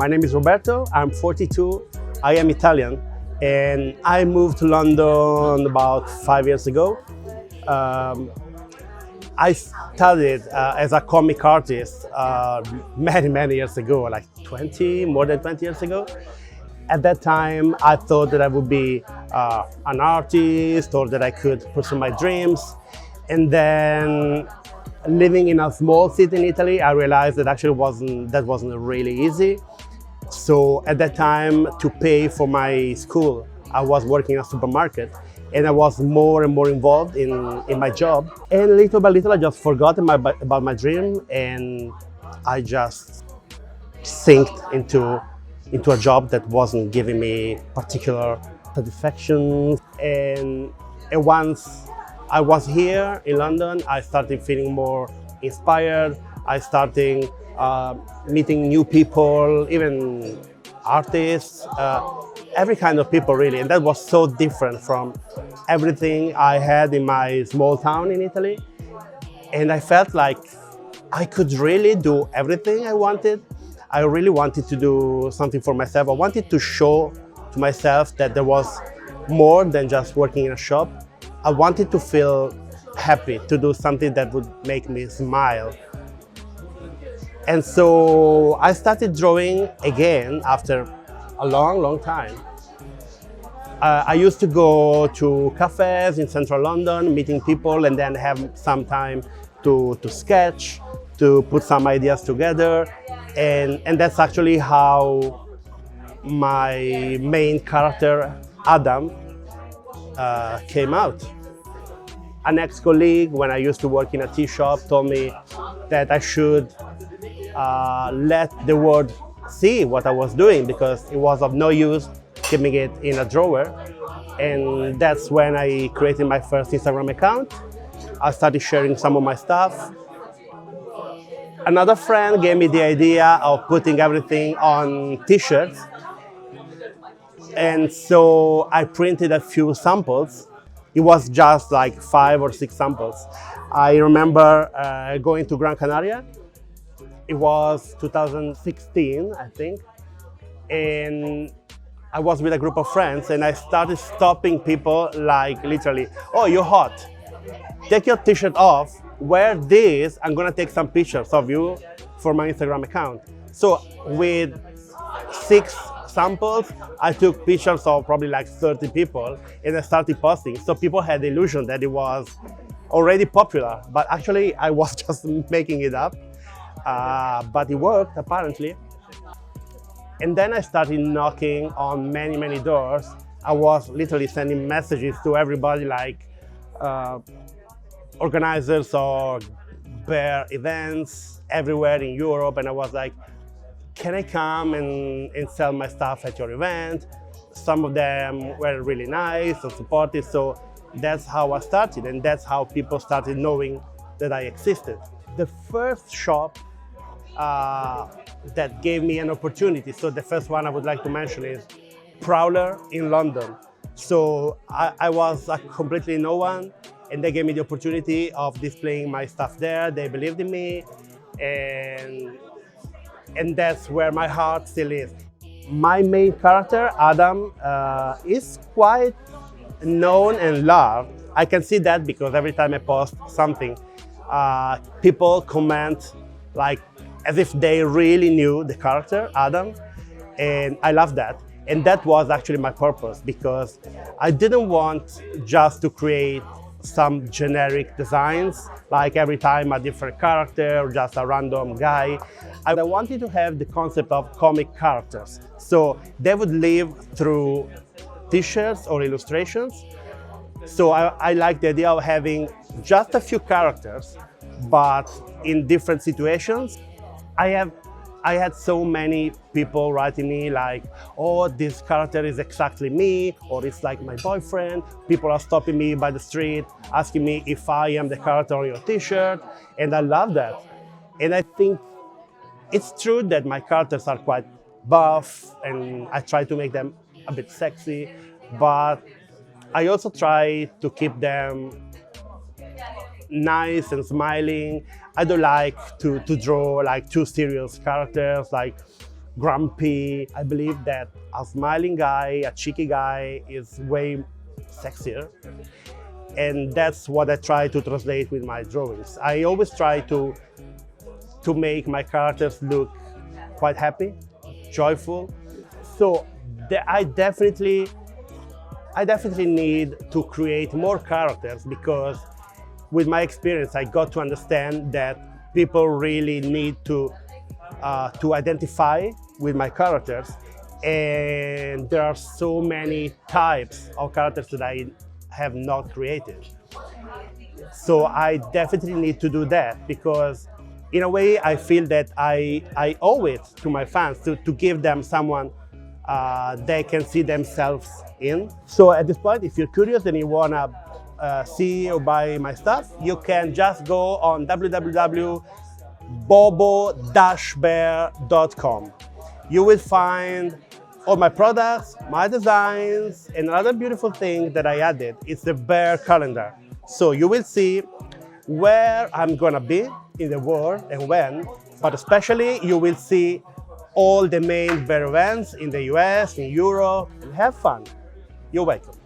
My name is Roberto, I'm 42, I am Italian, and I moved to London about 5 years ago. Um, I studied as a comic artist many years ago, like more than 20 years ago. At that time, I thought that I would be an artist or that I could pursue my dreams. And then living in a small city in Italy, I realized that actually wasn't really easy. So at that time, to pay for my school, I was working in a supermarket and I was more and more involved in my job. And little by little, I just forgot about my dream and I just sank into a job that wasn't giving me particular satisfaction. And once I was here in London, I started feeling more inspired. I started meeting new people, even artists, every kind of people really. And that was so different from everything I had in my small town in Italy. And I felt like I could really do everything I wanted. I really wanted to do something for myself. I wanted to show to myself that there was more than just working in a shop. I wanted to feel happy, to do something that would make me smile. And so I started drawing again after a long time. I used to go to cafes in central London, meeting people, and then have some time to sketch, to put some ideas together. And that's actually how my main character, Adam, came out. An ex-colleague, when I used to work in a tea shop, told me that I should let the world see what I was doing because it was of no use keeping it in a drawer. And that's when I created my first Instagram account. I started sharing some of my stuff. Another friend gave me the idea of putting everything on t-shirts. And so I printed a few samples. It was just like 5 or 6 samples. I remember going to Gran Canaria. It was 2016, I think. And I was with a group of friends and I started stopping people like literally, oh, you're hot. Take your t-shirt off, wear this, I'm gonna take some pictures of you for my Instagram account. So with 6 samples, I took pictures of probably like 30 people and I started posting. So people had the illusion that it was already popular, but actually I was just making it up. But it worked apparently. And then I started knocking on many doors. I was literally sending messages to everybody like organizers of bear events everywhere in Europe, and I was like, can I come and sell my stuff at your event? Some of them were really nice and supportive, so that's how I started, and that's how people started knowing that I existed. The first shop that gave me an opportunity, so the first one I would like to mention is Prowler in London. So I was a completely no one, and they gave me the opportunity of displaying my stuff there. They believed in me, and that's where my heart still is. My main character, Adam, is quite known and loved. I can see that because every time I post something, people comment like as if they really knew the character, Adam, and I love that. And that was actually my purpose, because I didn't want just to create some generic designs, like every time a different character or just a random guy. I wanted to have the concept of comic characters. So they would live through t-shirts or illustrations. So I like the idea of having just a few characters, but in different situations. I had so many people writing me like, oh, this character is exactly me, or it's like my boyfriend. People are stopping me by the street, asking me if I am the character on your t-shirt, and I love that. And I think it's true that my characters are quite buff, and I try to make them a bit sexy, but I also try to keep them nice and smiling. I don't like to draw like too serious characters. Like grumpy. I believe that a smiling guy, a cheeky guy is way sexier. And that's what I try to translate with my drawings. I always try to make my characters look quite happy, joyful. So I definitely need to create more characters, because with my experience, I got to understand that people really need to identify with my characters. And there are so many types of characters that I have not created. So I definitely need to do that, because in a way I feel that I owe it to my fans to give them someone they can see themselves in. So at this point, if you're curious and you wanna see or buy my stuff, you can just go on www.bobo-bear.com. You will find all my products, my designs, and another beautiful thing that I added is the bear calendar. So you will see where I'm gonna be in the world and when, but especially you will see all the main bear events in the US, in Europe, and have fun. You're welcome.